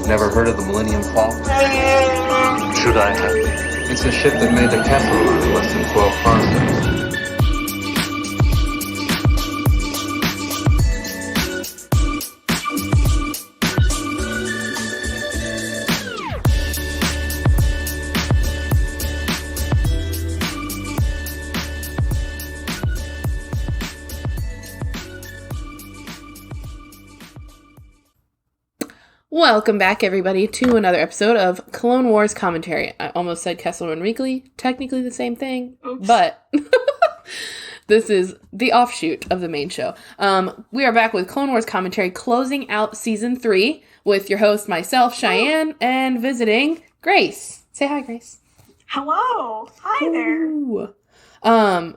Never heard of the Millennium Falcon? Should I have? It's a ship that made the Kessel Run in less than 12 parsecs. Welcome back, everybody, to another episode of Clone Wars Commentary. I almost said Kessel Run Weekly. Technically the same thing, Oops. but this is the offshoot of the main show. We are back with Clone Wars Commentary, closing out Season 3 with your host, myself, Cheyenne, and visiting Grace. Say hi, Grace. Hello. Hi there. Ooh.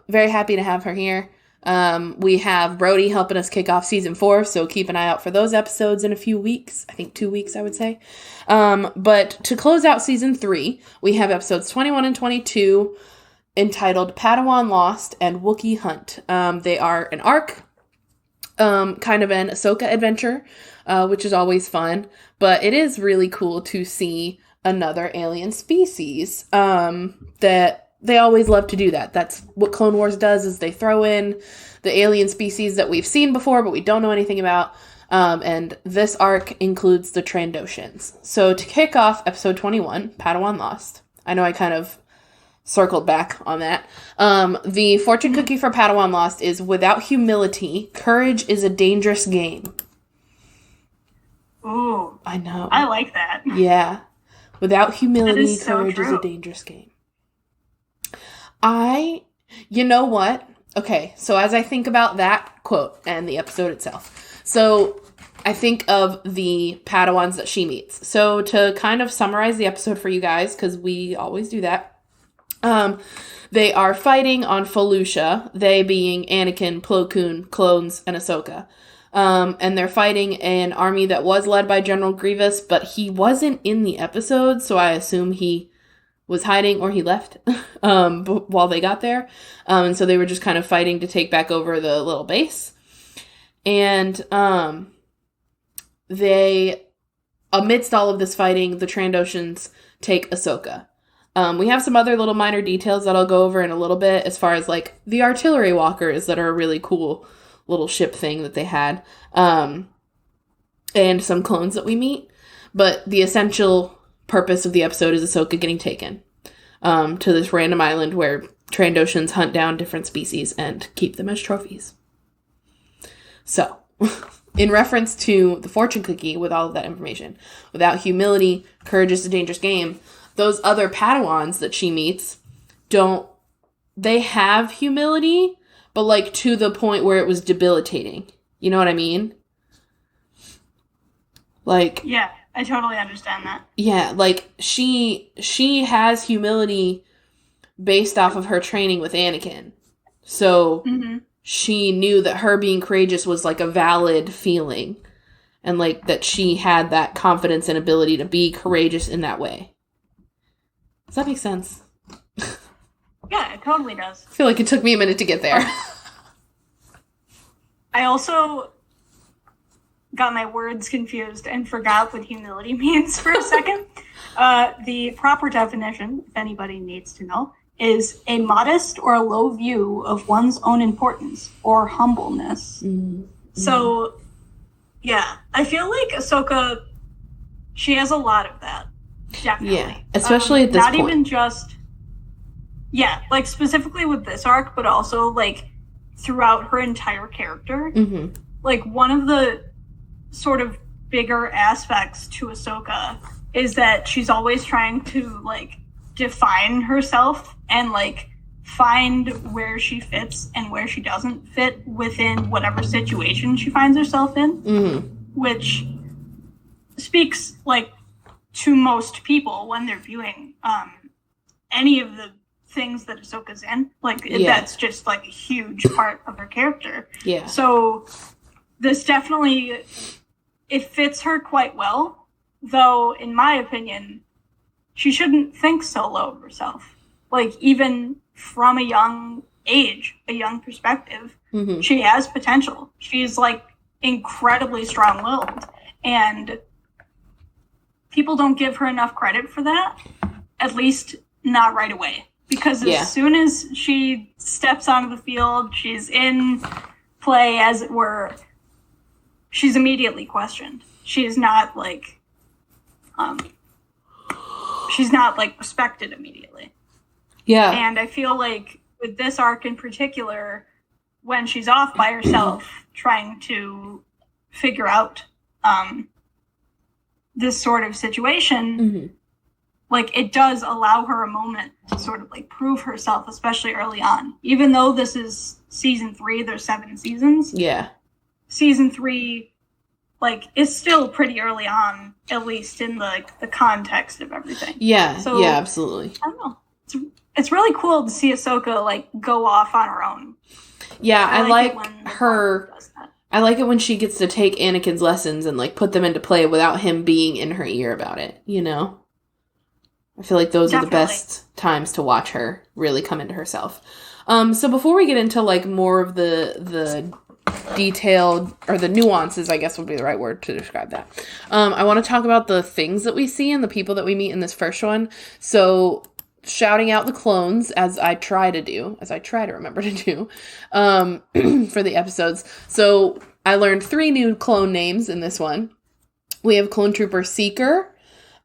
Very happy to have her here. We have Brody helping us kick off Season 4, so keep an eye out for those episodes in a few weeks. I think 2 weeks, I would say. But to close out Season 3, we have episodes 21 and 22 entitled Padawan Lost and Wookie Hunt. They are an arc, kind of an Ahsoka adventure, which is always fun. But it is really cool to see another alien species that they always love to do that. That's what Clone Wars does, is they throw in the alien species that we've seen before, but we don't know anything about. And this arc includes the Trandoshans. So to kick off episode 21, Padawan Lost, I know I kind of circled back on that. The fortune cookie for Padawan Lost is, without humility, courage is a dangerous game. Ooh. I know. I like that. Yeah. Without humility, so courage is true. a dangerous game. You know what? Okay, so as I think about that quote and the episode itself, so I think of the Padawans that she meets. So to kind of summarize the episode for you guys, because we always do that, they are fighting on Felucia, they being Anakin, Plo Koon, clones, and Ahsoka. And they're fighting an army that was led by General Grievous, but he wasn't in the episode, so I assume he was hiding or he left while they got there. And so they were just kind of fighting to take back over the little base. And they, amidst all of this fighting, the Trandoshans take Ahsoka. We have some other little minor details that I'll go over in a little bit, as far as like the artillery walkers that are a really cool little ship thing that they had. And some clones that we meet. But the essential purpose of the episode is Ahsoka getting taken to this random island where Trandoshans hunt down different species and keep them as trophies. So, in reference to the fortune cookie with all of that information, without humility, courage is a dangerous game, those other Padawans that she meets they have humility, but like to the point where it was debilitating. You know what I mean? Like, Yeah, I totally understand that. yeah, like she has humility based off of her training with Anakin. So she knew that her being courageous was like a valid feeling, and like that she had that confidence and ability to be courageous in that way. Does that make sense? Yeah, it totally does. I feel like it took me a minute to get there. I also got my words confused and forgot what humility means for a second. The proper definition, if anybody needs to know, is a modest or a low view of one's own importance or humbleness. Mm-hmm. So, yeah, I feel like Ahsoka, she has a lot of that. Definitely. Yeah, especially at this point. Not even just, yeah, like specifically with this arc, but also like throughout her entire character. Mm-hmm. Like one of the sort of bigger aspects to Ahsoka is that she's always trying to like define herself and like find where she fits and where she doesn't fit within whatever situation she finds herself in, which speaks like to most people when they're viewing any of the things that Ahsoka's in. Like that's just like a huge part of her character. Yeah. So this definitely, it fits her quite well, though in my opinion, she shouldn't think so low of herself. Like, even from a young age, a young perspective, she has potential. She's, like, incredibly strong-willed. And people don't give her enough credit for that, at least not right away. Because as soon as she steps onto the field, she's in play, as it were, she's immediately questioned. She's not like respected immediately. Yeah. And I feel like with this arc in particular, when she's off by herself trying to figure out this sort of situation, like, it does allow her a moment to sort of like prove herself, especially early on. Even though this is season 3, there's 7 seasons. Yeah. Season 3, like, is still pretty early on, at least in the context of everything. Yeah. So, yeah, absolutely. I don't know. It's really cool to see Ahsoka like go off on her own. Yeah, I like her. I like it when she gets to take Anakin's lessons and like put them into play without him being in her ear about it, you know? I feel like those are the best times to watch her really come into herself. So before we get into like more of the detailed, or the nuances, I guess would be the right word to describe that. I want to talk about the things that we see and the people that we meet in this first one. So shouting out the clones, as I try to remember to do, for the episodes. So I learned 3 new clone names in this one. We have Clone Trooper Seeker,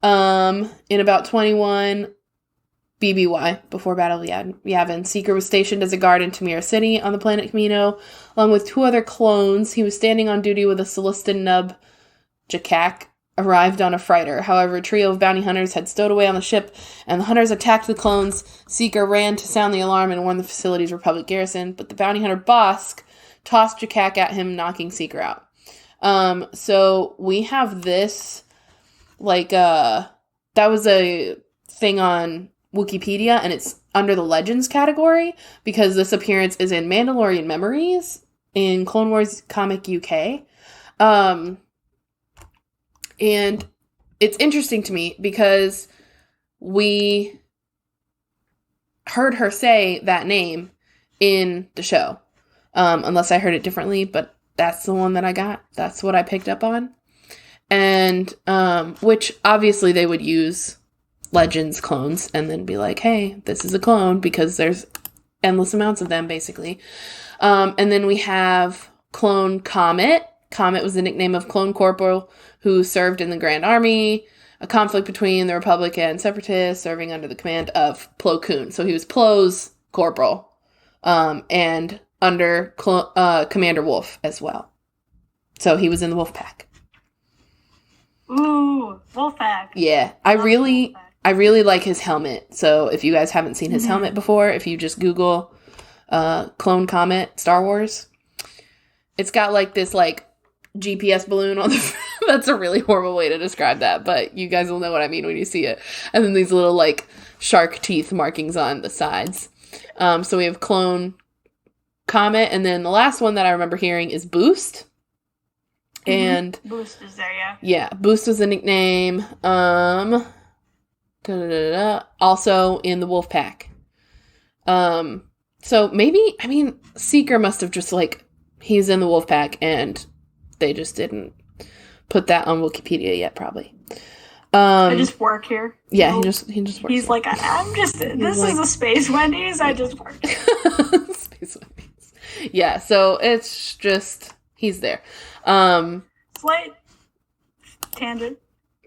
in about 21 BBY, before Battle of Yavin. Seeker was stationed as a guard in Tamira City on the planet Camino, along with 2 other clones. He was standing on duty with a Celestin nub, Jakak, arrived on a freighter. However, a trio of bounty hunters had stowed away on the ship, and the hunters attacked the clones. Seeker ran to sound the alarm and warn the facility's Republic garrison, but the bounty hunter Bosk tossed Jakak at him, knocking Seeker out. So we have this, like, that was a thing on Wikipedia, and it's under the Legends category, because this appearance is in Mandalorian Memories in Clone Wars Comic UK. And it's interesting to me because we heard her say that name in the show. Unless I heard it differently, but that's the one that I got. That's what I picked up on. And, which obviously they would use Legends clones and then be like, hey, this is a clone, because there's endless amounts of them, basically. And then we have Clone Comet. Comet was the nickname of Clone Corporal who served in the Grand Army, a conflict between the Republic and Separatists, serving under the command of Plo Koon. So he was Plo's corporal, and under Commander Wolf as well. So he was in the Wolf Pack. Ooh, Wolf Pack. Yeah, I really like his helmet. So if you guys haven't seen his helmet before, if you just Google Clone Comet Star Wars, it's got like this like GPS balloon on the front. That's a really horrible way to describe that, but you guys will know what I mean when you see it. And then these little like shark teeth markings on the sides. So we have Clone Comet, and then the last one that I remember hearing is Boost. And Boost is there, yeah. Yeah, Boost was the nickname. Also in the Wolf Pack. So maybe, I mean, Seeker must have just like, he's in the Wolf Pack and they just didn't put that on Wikipedia yet, probably. I just work here. Yeah, he just works. He's here. like, this is a Space Wendy's. I just work. Space Wendy's. Yeah, so it's just, he's there. Slight tangent.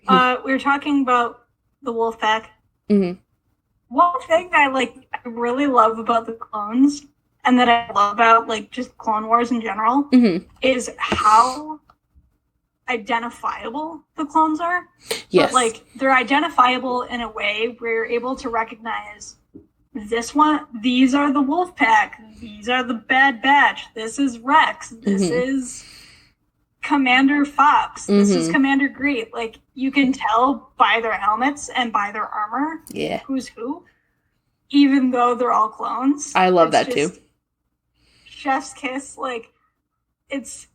We were talking about the Wolf Pack. Mm-hmm. One thing I really love about the clones, and that I love about like just Clone Wars in general, is how identifiable the clones are. Yes. But like they're identifiable in a way where you're able to recognize this one, these are the Wolf Pack, these are the Bad Batch, this is Rex, this is Commander Fox, this is Commander Greet. Like, you can tell by their helmets and by their armor who's who, even though they're all clones. I love that too. Chef's kiss. Like, it's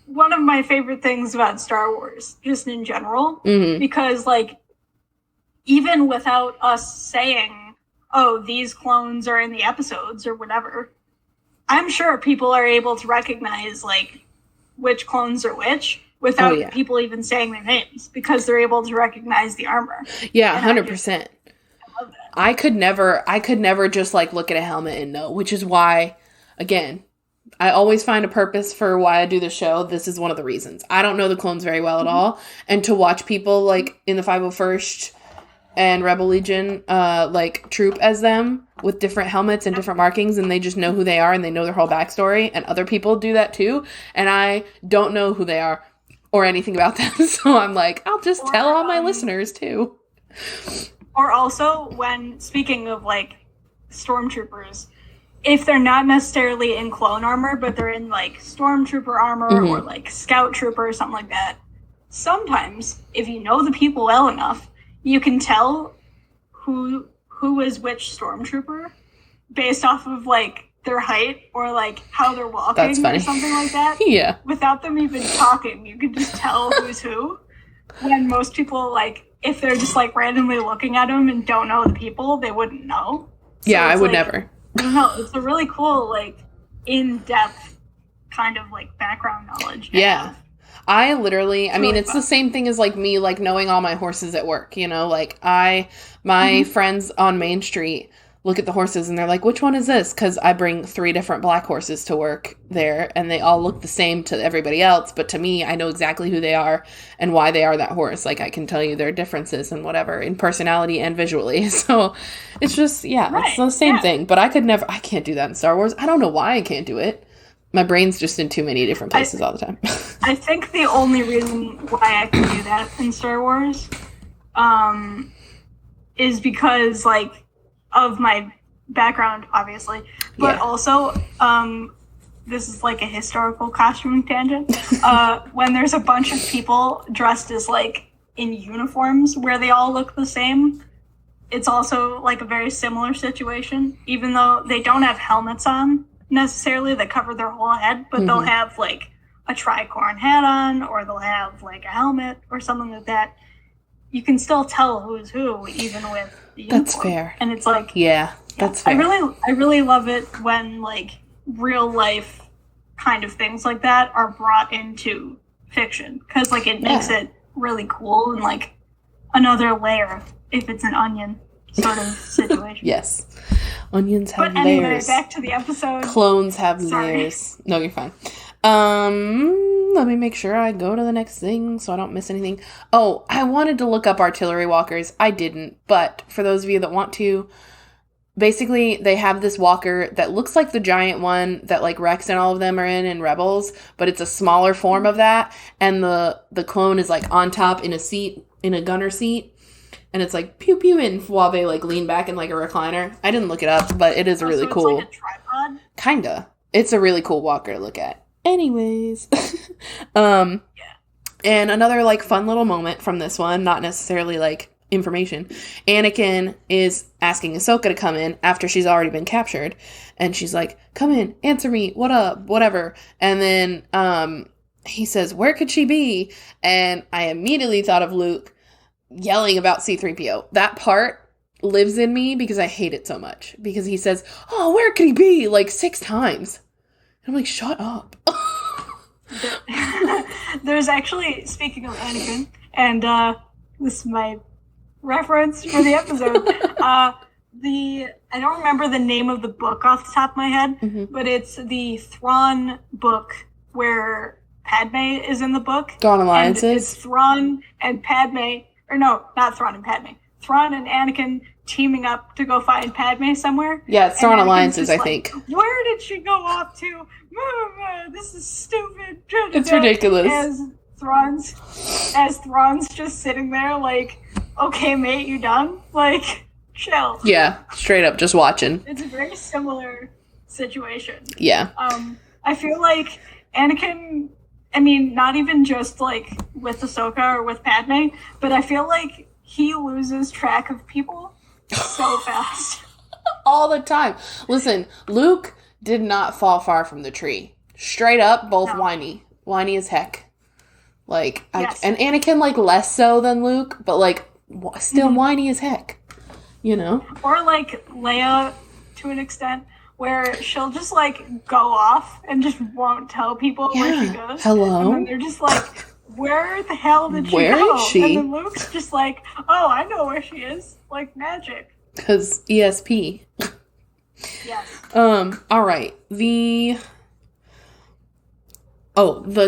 one of my favorite things about Star Wars, just in general, because like, even without us saying, oh, these clones are in the episodes or whatever, I'm sure people are able to recognize like which clones are which without people even saying their names because they're able to recognize the armor. Yeah, 100%. I could never just like look at a helmet and know, which is why, again, I always find a purpose for why I do the show. This is one of the reasons. I don't know the clones very well at all. And to watch people like in the 501st and Rebel Legion like troop as them with different helmets and different markings, and they just know who they are and they know their whole backstory, and other people do that too, and I don't know who they are or anything about them. So I'm like, I'll just tell all my listeners too. Or also, when, speaking of, like, stormtroopers, if they're not necessarily in clone armor, but they're in, like, stormtrooper armor or, like, scout trooper or something like that, sometimes, if you know the people well enough, you can tell who is which stormtrooper based off of, like, their height or, like, how they're walking or something like that. Yeah. Without them even talking, you can just tell who's who. When most people, like, if they're just, like, randomly looking at them and don't know the people, they wouldn't know. So yeah, I would like, never. I don't know. It's a really cool, like, in-depth kind of, like, background knowledge. Yeah. I literally, I mean, it's the same thing as, like, me, like, knowing all my horses at work, you know? Like, my friends on Main Street look at the horses and they're like, which one is this? Because I bring 3 different black horses to work there, and they all look the same to everybody else, but to me, I know exactly who they are and why they are that horse. Like, I can tell you their differences and whatever in personality and visually. So it's just, it's the same thing. But I can't do that in Star Wars. I don't know why I can't do it. My brain's just in too many different places all the time. I think the only reason why I can do that in Star Wars is because, like, of my background, obviously, but also, this is like a historical costuming tangent. When there's a bunch of people dressed as, like, in uniforms where they all look the same, it's also like a very similar situation, even though they don't have helmets on necessarily that cover their whole head, but they'll have, like, a tricorn hat on, or they'll have, like, a helmet or something like that. You can still tell who's who, even with the uniform. That's fair. And it's like, that's fair. I really love it when, like, real life kind of things like that are brought into fiction, because, like, it makes it really cool and, like, another layer if it's an onion sort of situation. Yes, onions have but anyway, layers. Back to the episode. Clones have layers. No, you're fine. Let me make sure I go to the next thing so I don't miss anything. Oh, I wanted to look up artillery walkers. I didn't, but for those of you that want to, basically they have this walker that looks like the giant one that, like, Rex and all of them are in Rebels, but it's a smaller form of that, and the clone is, like, on top in a seat, in a gunner seat, and it's like pew pew in while they, like, lean back in, like, a recliner. I didn't look it up, but it is a really cool. It's like a tripod? Kinda. It's a really cool walker to look at. Anyways. And another, like, fun little moment from this one, not necessarily, like, information. Anakin is asking Ahsoka to come in after she's already been captured. And she's like, come in, answer me, what up, whatever. And then he says, where could she be? And I immediately thought of Luke yelling about C-3PO. That part lives in me because I hate it so much. Because he says, oh, where could he be? Like, 6 times. I'm like, shut up. There's actually, speaking of Anakin, and this is my reference for the episode, I don't remember the name of the book off the top of my head, but it's the Thrawn book where Padme is in the book. Dawn Alliances? And it's Thrawn and Padme, or no, not Thrawn and Padme. Thrawn and Anakin teaming up to go find Padme somewhere. Yeah, it's Thrawn Alliances, I think. Where did she go off to? This is stupid. It's ridiculous. As Thrawn's just sitting there like, okay, mate, you done? Like, chill. Yeah, straight up, just watching. It's a very similar situation. Yeah. I feel like Anakin, I mean, not even just like with Ahsoka or with Padme, but I feel like he loses track of people so fast. All the time. Listen, Luke did not fall far from the tree. Straight up, both whiny. Whiny as heck. Like, yes. And Anakin, like, less so than Luke, but, like, still whiny as heck. You know? Or, like, Leia, to an extent, where she'll just, like, go off and just won't tell people where she goes. Hello? And then they're just like, where the hell did she Where go? is she? And then Luke's just like, oh, I know where she is. Like magic. Because ESP. Yes. All right. The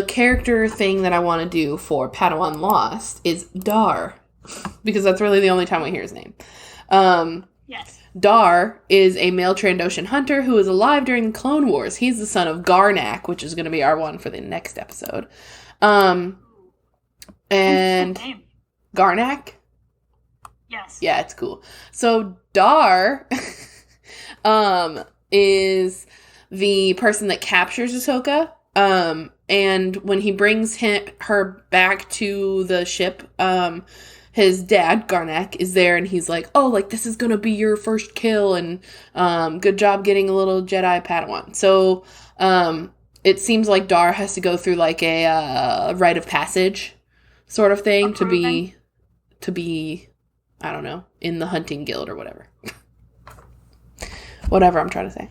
character thing that I want to do for Padawan Lost is Dar. Because that's really the only time we hear his name. Yes. Dar is a male Trandoshan hunter who is alive during the Clone Wars. He's the son of Garnak, which is going to be our one for the next episode. And Name. Garnak? Yes. Yeah, it's cool. So Dar is the person that captures Ahsoka. And when he brings her back to the ship, his dad, Garnak, is there, and he's like, oh, like, this is gonna be your first kill, and good job getting a little Jedi Padawan. So it seems like Dar has to go through, like, a rite of passage sort of thing to be, I don't know, in the hunting guild or whatever. Whatever I'm trying to say.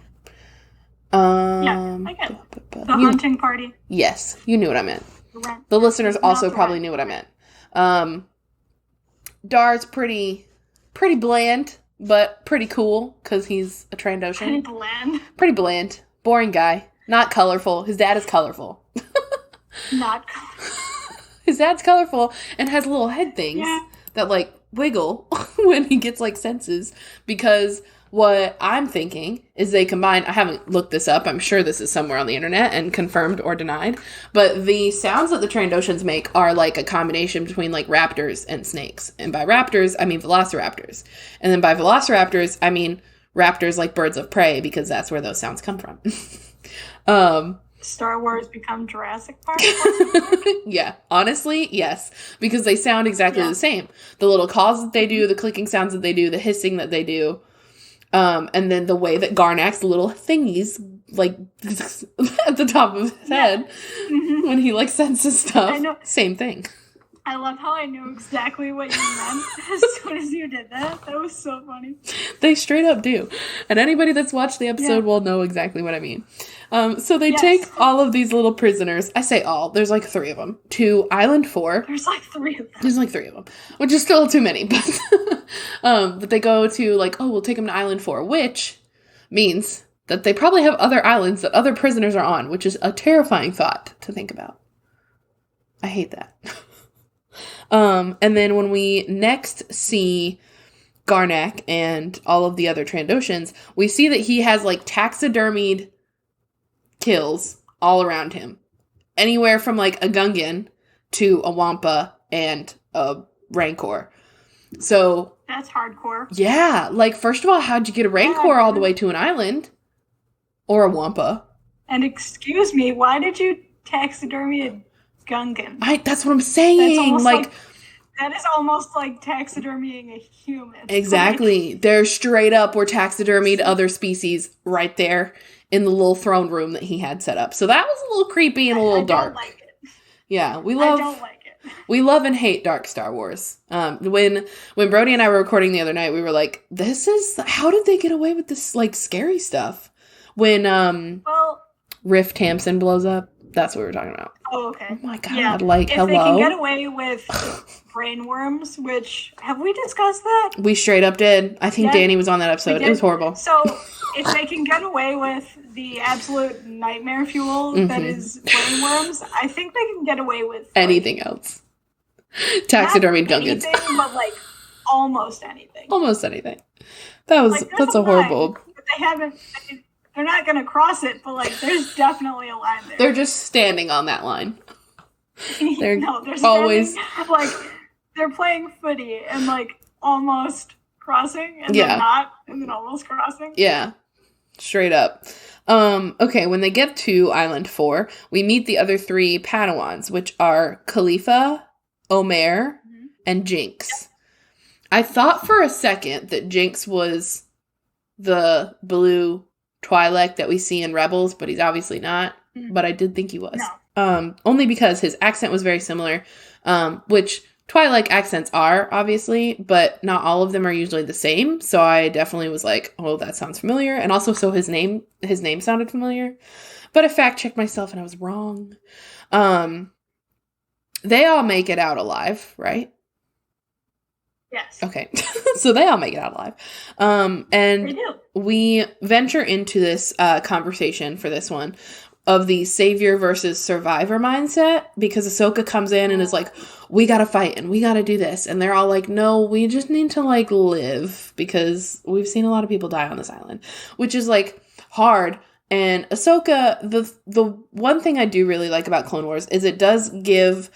Yeah, I get it. The hunting party. Yes, you knew what I meant. The listeners also probably knew what I meant. Dar's pretty bland, but pretty cool, because he's a Trandoshan. Pretty bland. Boring guy. Not colorful. His dad is colorful. Not colorful. His dad's colorful and has little head things that, like, wiggle when he gets, like, senses, because what I'm thinking is they combine, I haven't looked this up, I'm sure this is somewhere on the internet and confirmed or denied, but the sounds that the Trandoshans make are like a combination between like raptors and snakes. And by raptors, I mean velociraptors. And then by velociraptors, I mean raptors like birds of prey, because that's where those sounds come from. Star Wars become Jurassic Park? Yeah, honestly, yes. Because they sound exactly the same. The little calls that they do, the clicking sounds that they do, the hissing that they do. And then the way that Garnak's little thingies, like, at the top of his head, when he, like, senses stuff, same thing. I love how I knew exactly what you meant as soon as you did that. That was so funny. They straight up do. And anybody that's watched the episode will know exactly what I mean. So they take all of these little prisoners. I say all. There's like 3 of them. To Island 4. There's like 3 of them. There's like 3 of them. Which is still too many. But they go to like, oh, we'll take them to Island 4. Which means that they probably have other islands that other prisoners are on. Which is a terrifying thought to think about. I hate that. And then when we next see Garnak and all of the other Trandoshans, we see that he has like taxidermied kills all around him. Anywhere from like a Gungan to a Wampa and a Rancor. So that's hardcore. Yeah. Like, first of all, how'd you get a Rancor all the way to an island? Or a Wampa? And excuse me, why did you taxidermy a Gungan? That's what I'm saying. Like that is almost like taxidermying a human. Exactly. Like, they're straight up were taxidermied other species right there in the little throne room that he had set up. So that was a little creepy and a little dark. I don't like it. Yeah, I don't like it. We love and hate dark Star Wars. When Brody and I were recording the other night, we were like, how did they get away with this like scary stuff? When Rift Tamsin blows up. That's what we were talking about. Oh, okay. Oh my god, yeah. like, if hello? They can get away with brain worms, which, have we discussed that? We straight up did. I think Danny was on that episode. It was horrible. So, if they can get away with the absolute nightmare fuel that is brain worms, I think they can get away with anything else. Taxidermied Gungans. Anything, but like, almost anything. Almost anything. That's a horrible... But they haven't... They're not going to cross it, but, like, there's definitely a line there. They're just standing on that line. They're always... Like, they're playing footy and, like, almost crossing, and then not, and then almost crossing. Yeah. Straight up. Okay, when they get to Island 4, we meet the other 3 Padawans, which are Khalifa, Omer, and Jinx. Yep. I thought for a second that Jinx was the blue Twi'lek that we see in Rebels, but he's obviously not. But I did think he was. No. Only because his accent was very similar, which Twi'lek accents are, obviously, but not all of them are usually the same. So I definitely was like, oh, that sounds familiar. And also, so his name sounded familiar. But I fact-checked myself and I was wrong. They all make it out alive, right? Yes. Okay. So they all make it out alive. And They do. we venture into this conversation for this one of the savior versus survivor mindset, because Ahsoka comes in and is like, we gotta fight and we gotta do this. And they're all like, no, we just need to like live, because we've seen a lot of people die on this island, which is like hard. And Ahsoka, the one thing I do really like about Clone Wars is it does give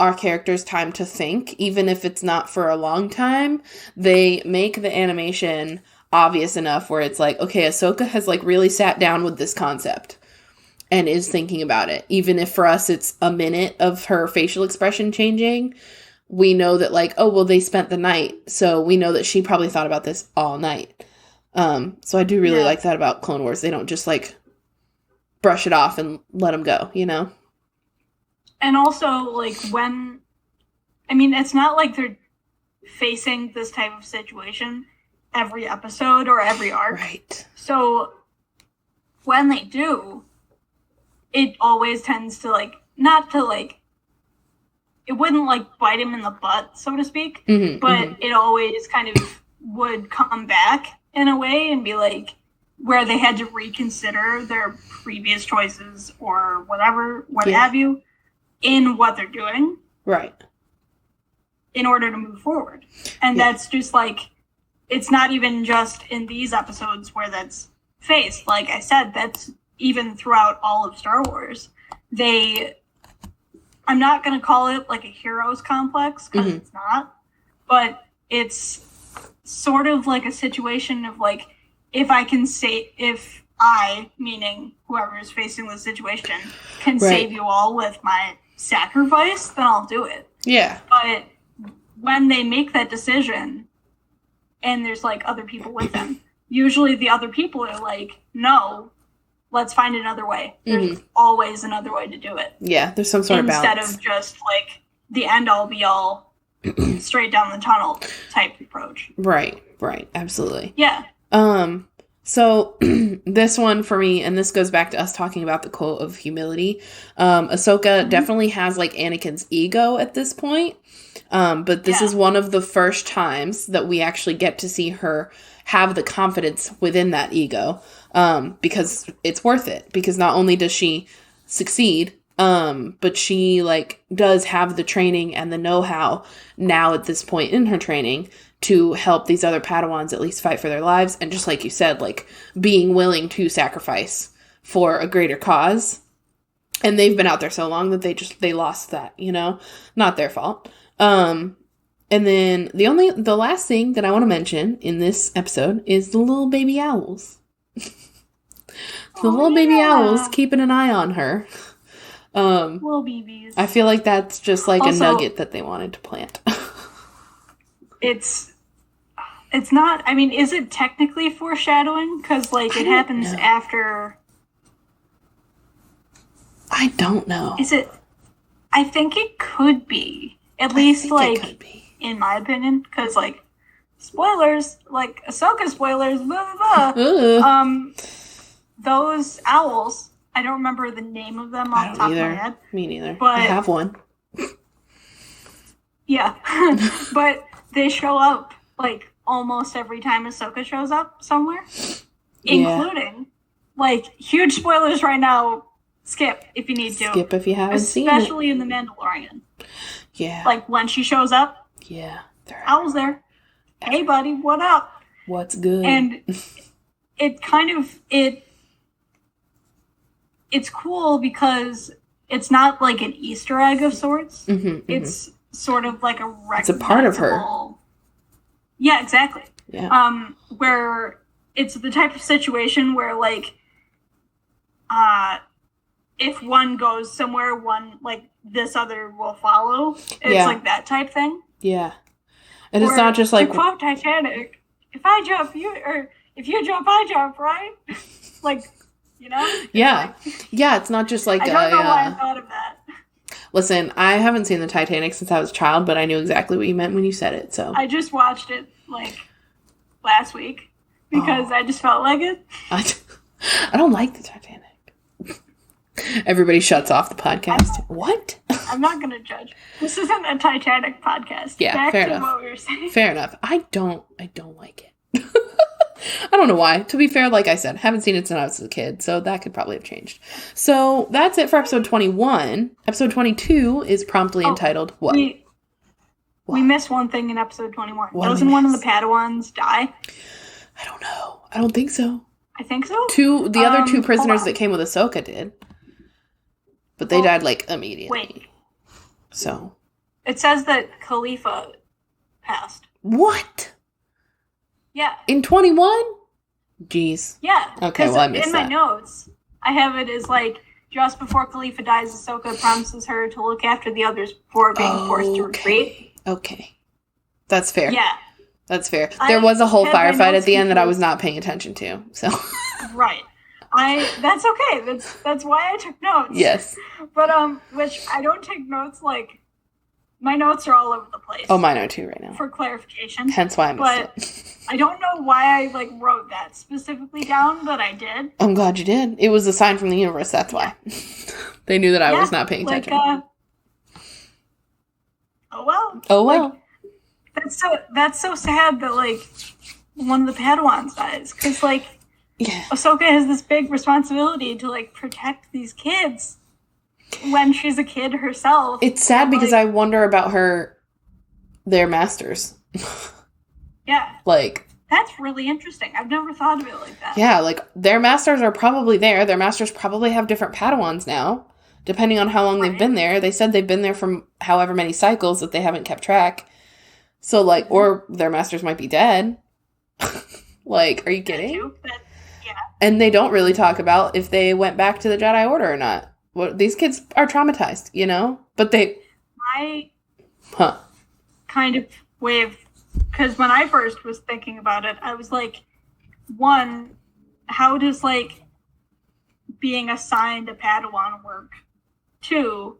our characters time to think, even if it's not for a long time. They make the animation obvious enough where it's like, okay, Ahsoka has like really sat down with this concept and is thinking about it. Even if for us it's a minute of her facial expression changing, we know that like, oh, well, they spent the night, so we know that she probably thought about this all night. So I do really like that about Clone Wars. They don't just like brush it off and let them go, you know? And also, like, it's not like they're facing this type of situation every episode or every arc. Right. So when they do, it always tends to, like, not to, like, it wouldn't, like, bite him in the butt, so to speak, but it always kind of would come back in a way and be, like, where they had to reconsider their previous choices or whatever, have you, in what they're doing. Right. In order to move forward. And that's just, like, it's not even just in these episodes where that's faced. Like I said, that's even throughout all of Star Wars. I'm not going to call it like a hero's complex, because it's not, but it's sort of like a situation of like, if I, meaning whoever is facing the situation, can save you all with my sacrifice, then I'll do it. Yeah. But when they make that decision and there's like other people with them, usually the other people are like, no, let's find another way. There's always another way to do it. Yeah, there's some sort of balance. Instead of just like the end all be all straight down the tunnel type approach. Right, absolutely. Yeah. So this one for me, and this goes back to us talking about the quote of humility. Ahsoka definitely has like Anakin's ego at this point. But this is one of the first times that we actually get to see her have the confidence within that ego. Because it's worth it. Because not only does she succeed, but she like does have the training and the know-how now at this point in her training to help these other Padawans at least fight for their lives. And just like you said, like being willing to sacrifice for a greater cause. And they've been out there so long that they lost that, you know, not their fault. And then the last thing that I want to mention in this episode is the little baby owls. Little baby owls keeping an eye on her. Little babies. I feel like that's just like also, a nugget that they wanted to plant. It's not, I mean, is it technically foreshadowing? Because, like, it happens after... I don't know. Is it... I think it could be. At least, like, in my opinion. Because, like, spoilers, like, Ahsoka spoilers, blah, blah, blah. Those owls, I don't remember the name of them off the top of my head. Me neither. But, I have one. Yeah. But they show up, like, almost every time Ahsoka shows up somewhere. Including, like, huge spoilers right now. Skip if you need to. Skip if you haven't seen it. Especially in The Mandalorian. Yeah. Like, when she shows up. Yeah. Owl's there. Hey, buddy, what up? What's good? And it kind of, it's cool because it's not like an Easter egg of sorts. It's sort of like a it's a part of her. Yeah, exactly. Yeah. Where it's the type of situation where, like, if one goes somewhere, one, like, this other will follow. It's like that type thing. Yeah. And it's not just like... To quote Titanic, if I jump, if you jump, I jump, right? Like, you know? Yeah. Yeah, it's not just like... I don't know why I thought of that. Listen, I haven't seen the Titanic since I was a child, but I knew exactly what you meant when you said it, so... I just watched it, like, last week, because I just felt like it. I don't like the Titanic. Everybody shuts off the podcast. What? I'm not gonna judge. This isn't a Titanic podcast. Yeah, Back fair to enough. what we were saying. Fair enough. I don't like it. I don't know why. To be fair, like I said, haven't seen it since I was a kid, so that could probably have changed. So that's it for episode 21. Episode 22 is promptly entitled What? We missed one thing in episode 21. What did we Doesn't one of the miss? Padawans die? I don't know. I don't think so. I think so. The other two hold prisoners on. that came with Ahsoka did. But they died, like, immediately. Wait. So. It says that Khalifa passed. What? Yeah. In 21? Jeez. Yeah. Okay, 'cause well, I missed in that. my notes, I have it as, like, just before Khalifa dies, Ahsoka promises her to look after the others before being forced to retreat. Okay. That's fair. Yeah. That's fair. There was a whole had my firefight at notes the end that I confused. was not paying attention to. So. Right. That's okay. That's why I took notes. Yes. But which I don't take notes, like, my notes are all over the place. Oh, mine are too right now. For clarification. Hence why I missed But it. I don't know why I, like, wrote that specifically down, but I did. I'm glad you did. It was a sign from the universe, that's why. They knew that I was not paying attention. Oh well. Oh well. Like, that's so sad that, like, one of the Padawans dies. Because, like, Yeah. Ahsoka has this big responsibility to, like, protect these kids when she's a kid herself. It's sad because I wonder about their masters. Yeah. Like, That's really interesting. I've never thought of it like that. yeah, like, their masters are probably there. Their masters probably have different Padawans now, depending on how long they've been there. They said they've been there from however many cycles that they haven't kept track. So, like, or their masters might be dead. Like, are you kidding? Yeah. And they don't really talk about if they went back to the Jedi Order or not. Well, these kids are traumatized, you know? But My kind of way of... Because when I first was thinking about it, I was like, one, how does, like, being assigned a Padawan work? Two,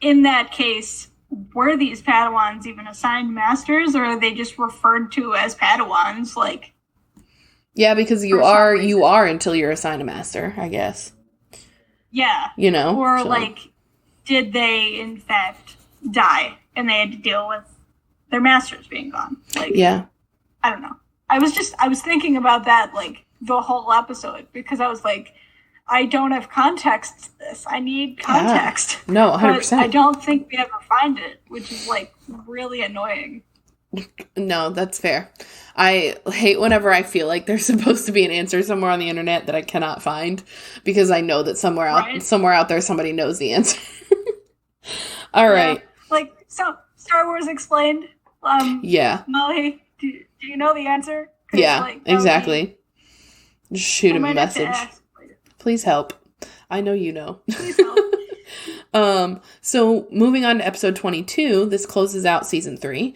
in that case, were these Padawans even assigned masters, or are they just referred to as Padawans? Like, yeah, because you are until you're assigned a master, I guess. yeah. You know? Or, so. like, did they, in fact, die, and they had to deal with their masters being gone? Like, yeah. I don't know. I was thinking about that, like, the whole episode, because I was like, I don't have context to this. I need context. Yeah. No, 100%. But I don't think we ever find it, which is, like, really annoying. No, that's fair. I hate whenever I feel like there's supposed to be an answer somewhere on the internet that I cannot find, because I know that somewhere out there somebody knows the answer. All right. Yeah. Like, so Star Wars Explained. Yeah. Molly, do you know the answer? 'Cause, Yeah, like, exactly. Just shoot I him a might have to message. ask later. Please help. I know you know. Please help. So moving on to episode 22, this closes out season 3.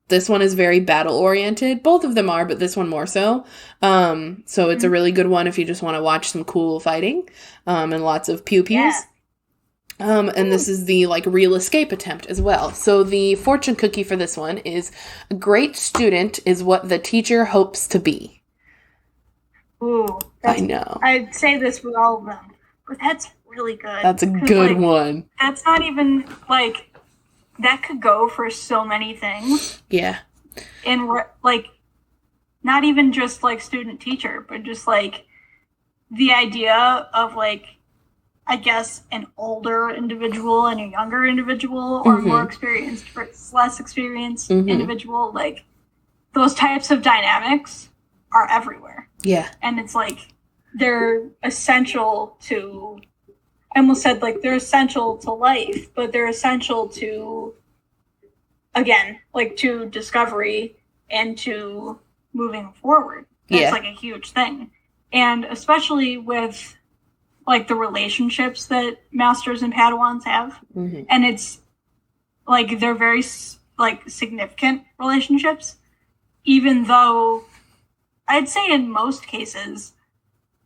This one is very battle oriented. Both of them are, but this one more so. So it's a really good one if you just want to watch some cool fighting, and lots of pew pews. Yeah. And this is the, like, real escape attempt as well. So the fortune cookie for this one is a great student is what the teacher hopes to be. Ooh. I know. I'd say this with all of them, but that's really good. That's a 'Cause, good like, one. That's not even, like, that could go for so many things. Yeah. And, like, not even just, like, student teacher, but just, like, the idea of, like, I guess an older individual and a younger individual, or more experienced versus less experienced individual, like, those types of dynamics are everywhere. Yeah. And it's like, they're essential to, I almost said, like, they're essential to life, but they're essential to, again, like, to discovery and to moving forward. That's, like, a huge thing. And especially with, like, the relationships that masters and Padawans have. And it's, like, they're very, like, significant relationships, even though I'd say in most cases,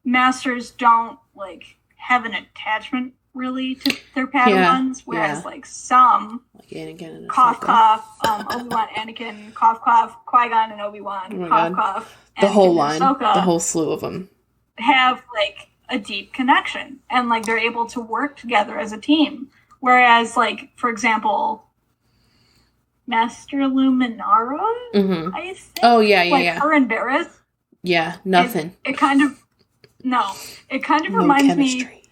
masters don't, like, have an attachment really to their Padawans, whereas, like, some, like Anakin and cough, Ahsoka. cough, Obi-Wan, Anakin, cough, cough, Qui-Gon and Obi-Wan, Oh my cough, God. cough, The Anakin whole and line. Ahsoka The whole slew of them. have, like, a deep connection, and, like, they're able to work together as a team. Whereas, like, for example, Master Luminara, I think. Oh, yeah. Like, her and Barris. Yeah, nothing. It kind of reminds me.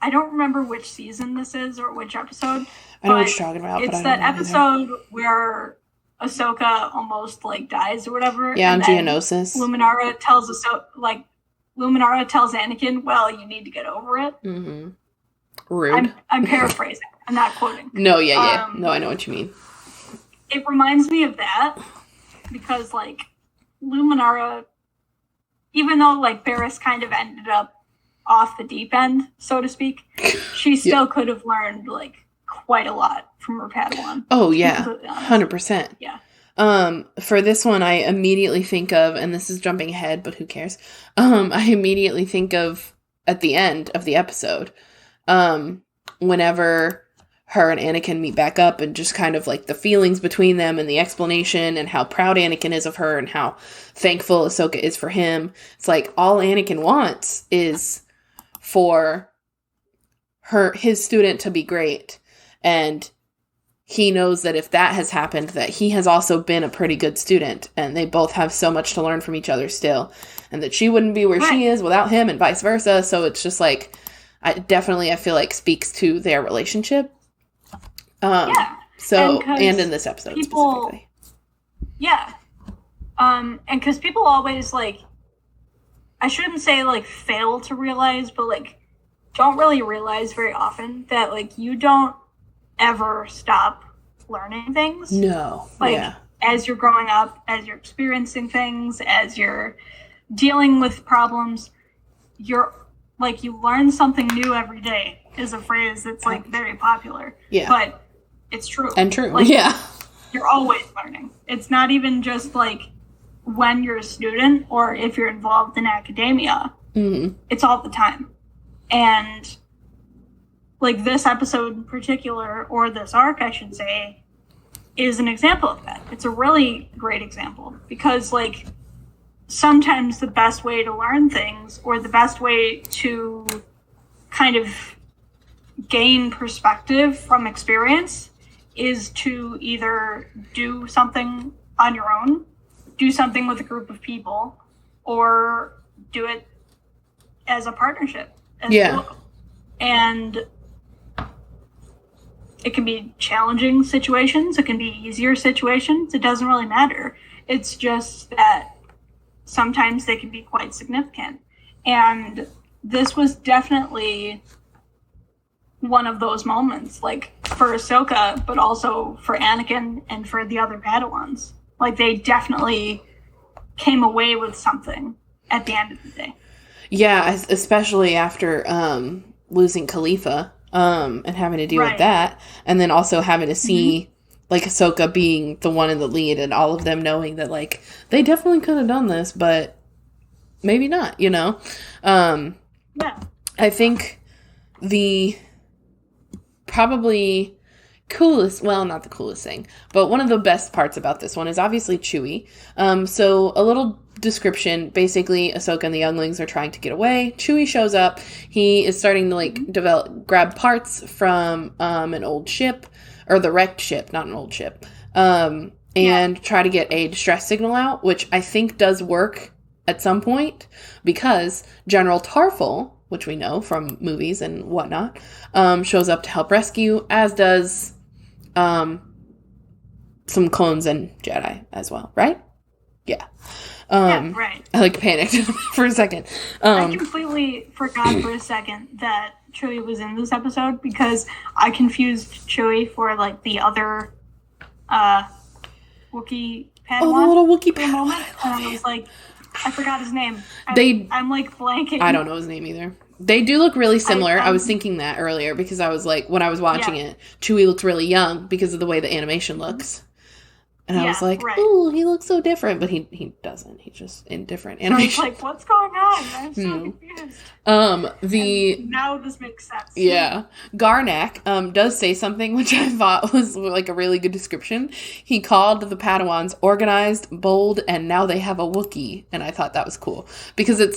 I don't remember which season this is or which episode. I know what you're talking about, it's that episode where Ahsoka almost, like, dies or whatever. Yeah, on Geonosis. Luminara tells Anakin, well, you need to get over it. Mm-hmm. Rude. I'm paraphrasing. I'm not quoting. No, yeah. No, I know what you mean. It reminds me of that because, like, Luminara, even though, like, Barris kind of ended up off the deep end, so to speak, she still could have learned, like, quite a lot from her Padawan. Oh, yeah. 100%. Yeah. For this one, I immediately think of, and this is jumping ahead, but who cares? I immediately think of at the end of the episode, whenever her and Anakin meet back up and just kind of like the feelings between them and the explanation and how proud Anakin is of her and how thankful Ahsoka is for him. It's like all Anakin wants is for his student to be great. And he knows that if that has happened, that he has also been a pretty good student and they both have so much to learn from each other still, and that she wouldn't be where she is without him and vice versa. So it's just like, I feel like speaks to their relationship. So, and in this episode specifically. Yeah. And because people always, like, I shouldn't say, like, fail to realize, but, like, don't really realize very often that, like, you don't ever stop learning things. No. Like, as you're growing up, as you're experiencing things, as you're dealing with problems, you're, like, you learn something new every day is a phrase that's, like, very popular. Yeah. But it's true. And true. Like, yeah. You're always learning. It's not even just, like, when you're a student or if you're involved in academia. Mm-hmm. It's all the time. And, like, this episode in particular, or this arc, I should say, is an example of that. It's a really great example. Because, like, sometimes the best way to learn things, or the best way to kind of gain perspective from experience, is to either do something on your own, do something with a group of people, or do it as a partnership. And it can be challenging situations, it can be easier situations, it doesn't really matter. It's just that sometimes they can be quite significant. And this was definitely one of those moments, like, for Ahsoka, but also for Anakin and for the other Padawans. Like, they definitely came away with something at the end of the day. Yeah, especially after losing Khalifa and having to deal with that. And then also having to see, like, Ahsoka being the one in the lead and all of them knowing that, like, they definitely could have done this, but maybe not, you know? I think the probably coolest, well, not the coolest thing, but one of the best parts about this one is obviously Chewie. So a little description. Basically, Ahsoka and the younglings are trying to get away. Chewie shows up. He is starting to, like, grab parts from an old ship, or the wrecked ship, not an old ship, and try to get a distress signal out, which I think does work at some point, because General Tarful, which we know from movies and whatnot, shows up to help rescue, as does some clones and Jedi as well, right? Yeah. Right. I, like, panicked for a second. I completely forgot for a second that Chewie was in this episode, because I confused Chewie for, like, the other Wookie Padawan. Oh, the little Wookie Padawan. Moment. And I was like, I forgot his name. I'm like blanking. I don't know his name either. They do look really similar. I was thinking that earlier, because I was like, when I was watching it, Chewie looks really young because of the way the animation looks. And I was like, ooh, he looks so different. But he doesn't. He's just in different animation. So I was like, what's going on? I'm so confused. Now this makes sense. Yeah. Garnak does say something which I thought was like a really good description. He called the Padawans organized, bold, and now they have a Wookie. And I thought that was cool. Because it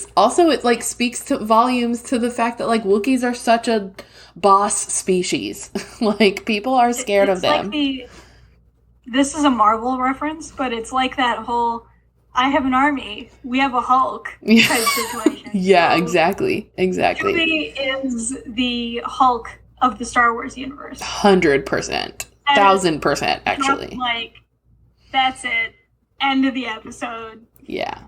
like speaks to volumes to the fact that like Wookiees are such a boss species. Like people are scared of them. Like this is a Marvel reference, but it's like that whole I have an army, we have a Hulk type situation. Yeah, so exactly. Chewie is the Hulk of the Star Wars universe. 100%. 1,000%, actually. Like, that's it. End of the episode. Yeah.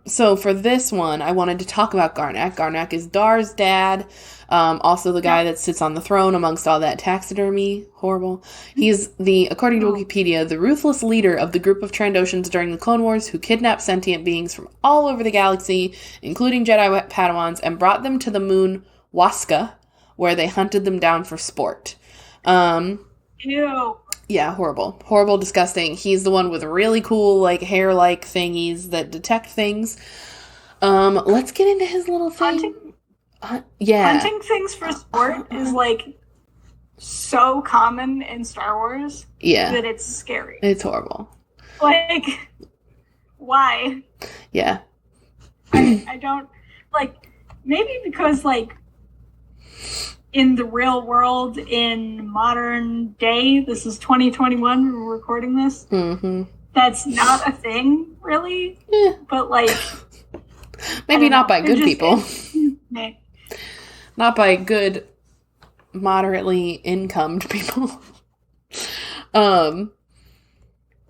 So for this one, I wanted to talk about Garnak. Garnak is Dar's dad. Also the guy that sits on the throne amongst all that taxidermy. Horrible. He's according to Wikipedia, the ruthless leader of the group of Trandoshans during the Clone Wars who kidnapped sentient beings from all over the galaxy, including Jedi Padawans, and brought them to the moon Waska, where they hunted them down for sport. Ew. Yeah, horrible. Horrible, disgusting. He's the one with really cool, like, hair-like thingies that detect things. Let's get into his little thing. Hunting things for sport is, like, so common in Star Wars that it's scary. It's horrible. Like, why? Yeah. I don't, like, maybe because, like, in the real world, in modern day, this is 2021, we're recording this, that's not a thing, really, but, like... Maybe not by good people. Not by good, moderately incomed people.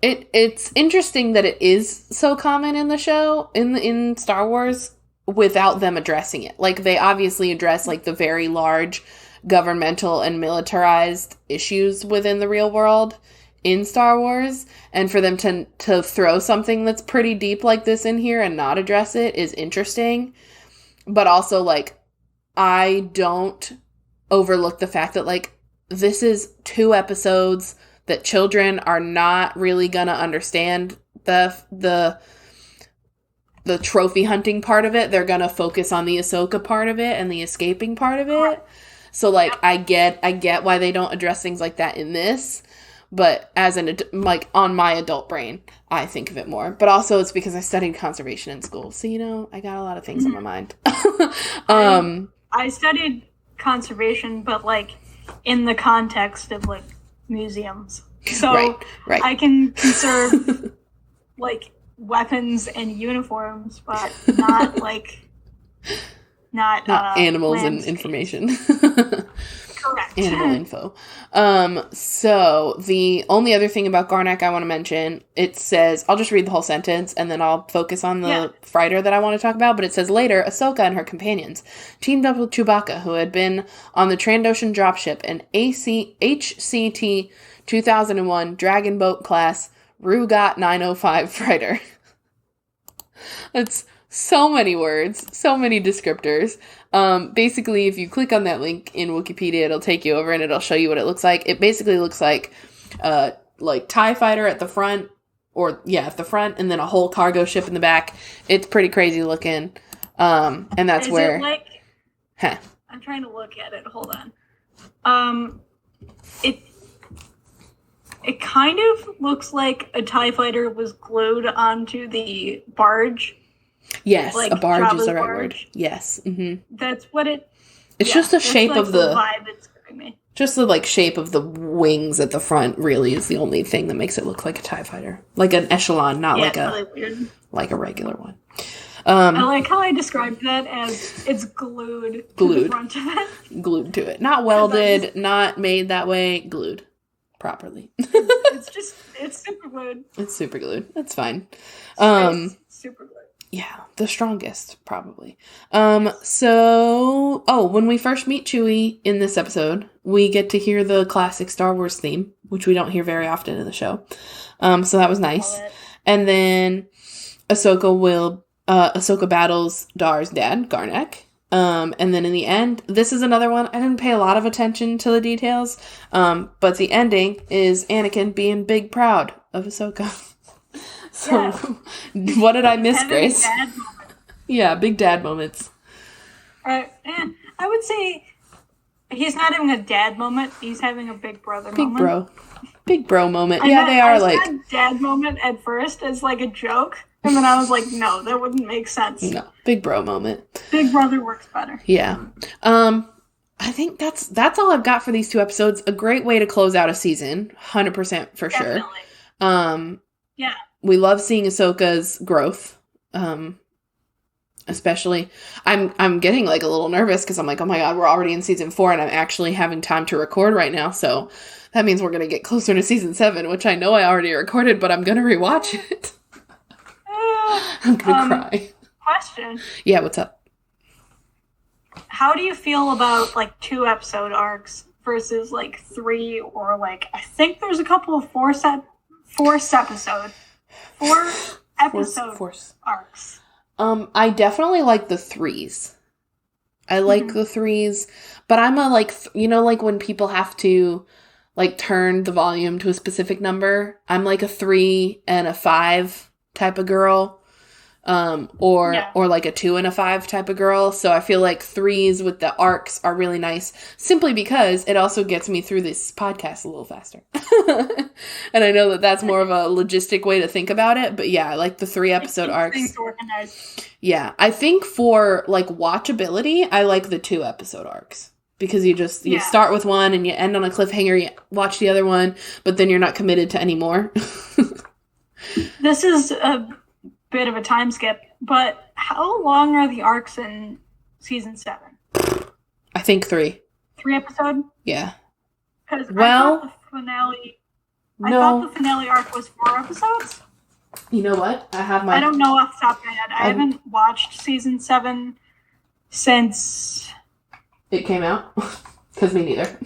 It's interesting that it is so common in the show, in Star Wars, without them addressing it. Like, they obviously address, like, the very large governmental and militarized issues within the real world in Star Wars, and for them to throw something that's pretty deep like this in here and not address it is interesting. But also, like, I don't overlook the fact that, like, this is 2 episodes that children are not really gonna understand the trophy hunting part of it. They're gonna focus on the Ahsoka part of it and the escaping part of it. So, like, I get why they don't address things like that in this, but as on my adult brain, I think of it more. But also, it's because I studied conservation in school, so I got a lot of things on my mind. I studied conservation, but, like, in the context of, like, museums. So right. I can conserve like weapons and uniforms, but not like not animals landscape. And information. Correct. Animal info. So the only other thing about Garnak I want to mention, it says, I'll just read the whole sentence and then I'll focus on the fighter that I want to talk about. But it says, later, Ahsoka and her companions teamed up with Chewbacca, who had been on the Trandoshan dropship, an HCT 2001 Dragon Boat class Rugat 905 fighter. That's so many words, so many descriptors. Basically, if you click on that link in Wikipedia, it'll take you over and it'll show you what it looks like. It basically looks like TIE fighter at the front, at the front, and then a whole cargo ship in the back. It's pretty crazy looking. And that's Is where... it like... I'm trying to look at it. Hold on. It kind of looks like a TIE fighter was glued onto the barge. Yes, like a barge is the right barge. word. Yes. Mm-hmm. That's what it... It's just the shape of the... vibe it's giving me. Just the, like, shape of the wings at the front really is the only thing that makes it look like a TIE fighter. Like an echelon, not like really weird. Like a regular one. I like how I described that as it's glued to the front of it. Glued to it. Not welded, not made that way, glued properly. It's super glued. It's super glued. That's fine. It's super glued. Yeah, the strongest, probably. So, when we first meet Chewie in this episode, we get to hear the classic Star Wars theme, which we don't hear very often in the show. So that was nice. And then Ahsoka battles Dar's dad, Garnak, And then in the end, this is another one. I didn't pay a lot of attention to the details. But the ending is Anakin being big proud of Ahsoka. So what did I miss, Grace? Yeah, big dad moments. I would say he's not having a dad moment. He's having a big brother moment. Big bro moment. I said dad moment at first as like a joke. And then I was like, no, that wouldn't make sense. No, big bro moment. Big brother works better. Yeah. I think that's all I've got for these 2 episodes. A great way to close out a season. 100% for sure. Yeah. We love seeing Ahsoka's growth. Especially, I'm getting like a little nervous because I'm like, oh my god, we're already in season 4 and I'm actually having time to record right now. So that means we're going to get closer to season 7, which I know I already recorded, but I'm going to rewatch it. I'm going to cry. Question. Yeah, what's up? How do you feel about like 2 episode arcs versus like 3 or like, I think there's a couple of 4 episode arcs. I definitely like the 3s. I like the 3s, but I'm a like, like when people have to like turn the volume to a specific number, I'm like a 3 and a 5 type of girl. Or like a 2 and a 5 type of girl. So I feel like 3s with the arcs are really nice simply because it also gets me through this podcast a little faster. And I know that that's more of a logistic way to think about it, but yeah, I like the 3 episode arcs. Yeah. I think for like watchability, I like the 2 episode arcs because you start with one and you end on a cliffhanger, you watch the other one, but then you're not committed to any more. This is a bit of a time skip, but how long are the arcs in season 7? I think 3. 3 episode? Yeah. Because I thought the finale arc was 4 episodes. You know what? I don't know off the top of my head. I haven't watched season 7 since it came out. Because me neither.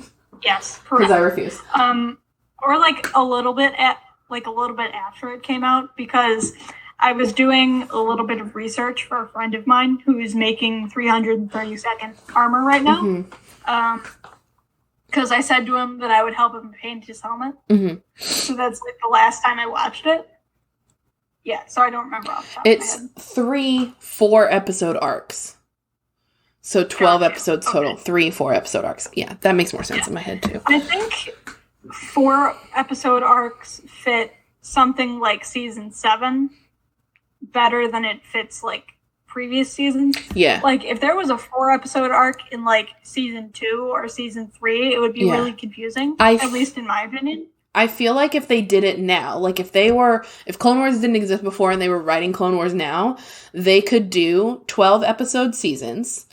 Yes, because I refuse. Or like a little bit after it came out, because I was doing a little bit of research for a friend of mine who is making 332nd armor right now. Because I said to him that I would help him paint his helmet. Mm-hmm. So that's like the last time I watched it. Yeah, so I don't remember off the top of my head. It's 3 4-episode arcs. So 12 episodes total. 3 4-episode arcs. Yeah, that makes more sense in my head too. I think 4-episode arcs fit something like season 7 better than it fits like previous seasons. Yeah. Like if there was a 4-episode arc in like season 2 or season 3, it would be really confusing. At least in my opinion. I feel like if they did it now, like if Clone Wars didn't exist before and they were writing Clone Wars now, they could do 12 episode seasons,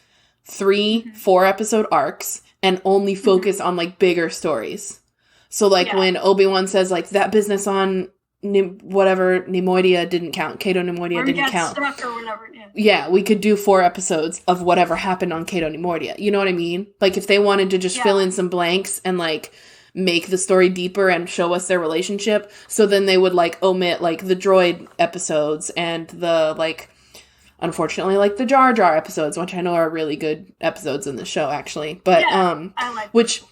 3 4-episode arcs, and only focus on like bigger stories. So like when Obi-Wan says like that business on Nemoidia didn't count. Cato Nemoidia didn't count. Stuck or whatever. Yeah, we could do 4 episodes of whatever happened on Cato Nemoidia. You know what I mean? Like if they wanted to just fill in some blanks and like make the story deeper and show us their relationship, so then they would like omit like the droid episodes and the like, unfortunately, like the Jar Jar episodes, which I know are really good episodes in the show actually. But I like which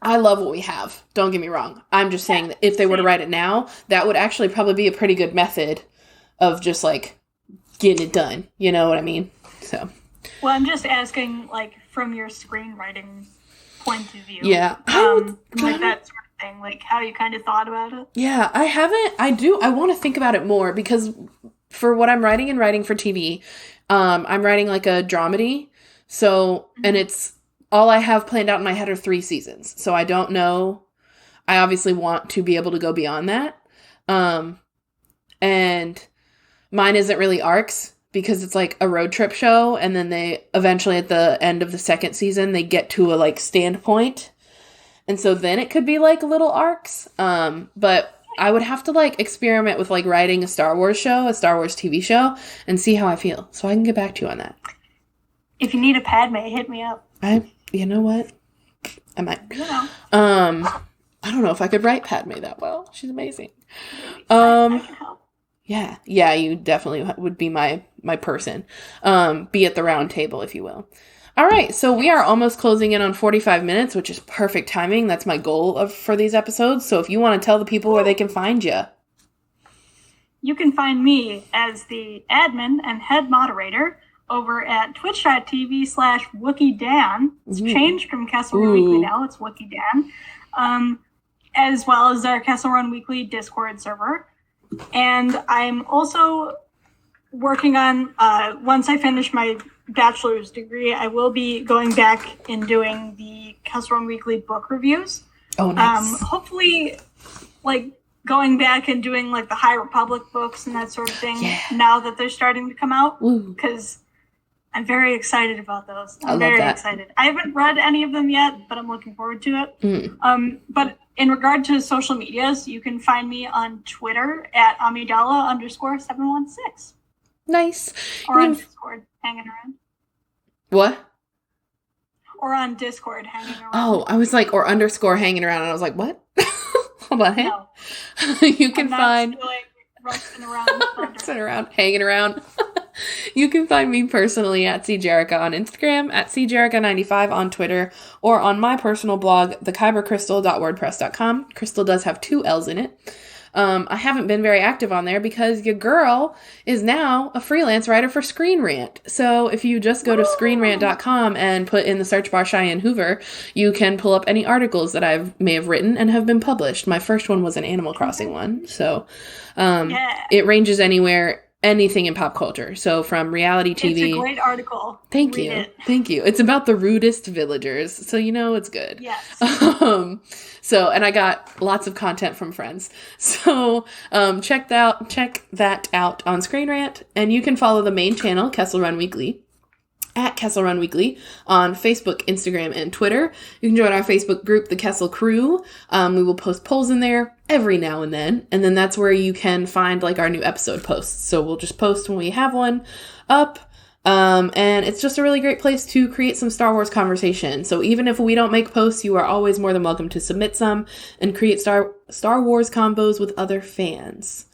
I love what we have. Don't get me wrong. I'm just saying that if they were to write it now, that would actually probably be a pretty good method of just like getting it done. You know what I mean? So. Well, I'm just asking, like, from your screenwriting point of view. Yeah. Like that sort of thing. Like how you kind of thought about it. Yeah, I haven't. I want to think about it more because for what I'm writing and writing for TV, I'm writing like a dramedy. So, and it's. All I have planned out in my head are 3 seasons. So I don't know. I obviously want to be able to go beyond that. And mine isn't really arcs because it's like a road trip show. And then they eventually at the end of the 2nd season, they get to a like standpoint. And so then it could be like little arcs. But I would have to like experiment with like writing a Star Wars show, a Star Wars TV show, and see how I feel. So I can get back to you on that. If you need a Padme, hit me up. You know what? I might. Yeah. I don't know if I could write Padme that well. She's amazing. I can help. Yeah, you definitely would be my my person, be at the round table, if you will. All right, so we are almost closing in on 45 minutes, which is perfect timing. That's my goal for these episodes. So if you want to tell the people where they can find you. You can find me as the admin and head moderator over at twitch.tv/WookieDan. It's changed from Kessel Run Weekly now. It's Wookie Dan. As well as our Kessel Run Weekly Discord server. And I'm also working on, once I finish my bachelor's degree, I will be going back and doing the Kessel Run Weekly book reviews. Oh, nice. Hopefully, like, going back and doing, like, the High Republic books and that sort of thing now that they're starting to come out. Because I'm very excited about those. I'm very excited. I haven't read any of them yet, but I'm looking forward to it. But in regard to social medias, you can find me on Twitter at Amidala_716. Nice. Or on Discord, hanging around. What? Or on Discord, hanging around. Oh, I was like, or _ hanging around, and I was like, what? Hold on, No. You can find... Rusting around, hanging around. You can find me personally at CJerica on Instagram, at CJerica95 on Twitter, or on my personal blog, thekybercrystal.wordpress.com. Crystal does have 2 L's in it. I haven't been very active on there because your girl is now a freelance writer for Screen Rant. So if you just go to screenrant.com and put in the search bar Cheyenne Hoover, you can pull up any articles that I may have written and have been published. My first one was an Animal Crossing one. So it ranges anywhere, anything in pop culture. So from reality TV. It's a great article. Thank you. Thank you. It's about the rudest villagers. So you know it's good. Yes. And I got lots of content from friends. So check that out on Screen Rant. And you can follow the main channel, Kessel Run Weekly, at Kessel Run Weekly on Facebook, Instagram, and Twitter. You can join our Facebook group, The Kessel Crew. We will post polls in there every now and then. And then that's where you can find like our new episode posts. So we'll just post when we have one up. And it's just a really great place to create some Star Wars conversation. So even if we don't make posts, you are always more than welcome to submit some and create Star Wars combos with other fans.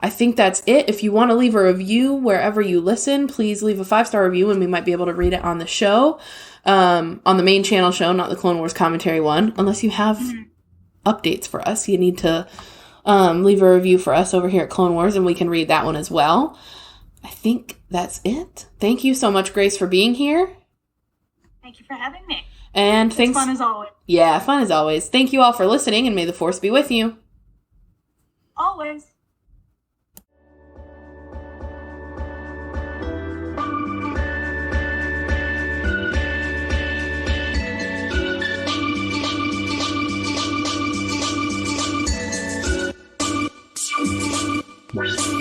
I think that's it. If you want to leave a review wherever you listen, please leave a 5-star review and we might be able to read it on the show, on the main channel show, not the Clone Wars commentary one. Unless you have updates for us, you need to leave a review for us over here at Clone Wars and we can read that one as well. I think that's it. Thank you so much, Grace, for being here. Thank you for having me. And thanks. It's fun as always. Yeah, fun as always. Thank you all for listening and may the Force be with you. Always. Wow.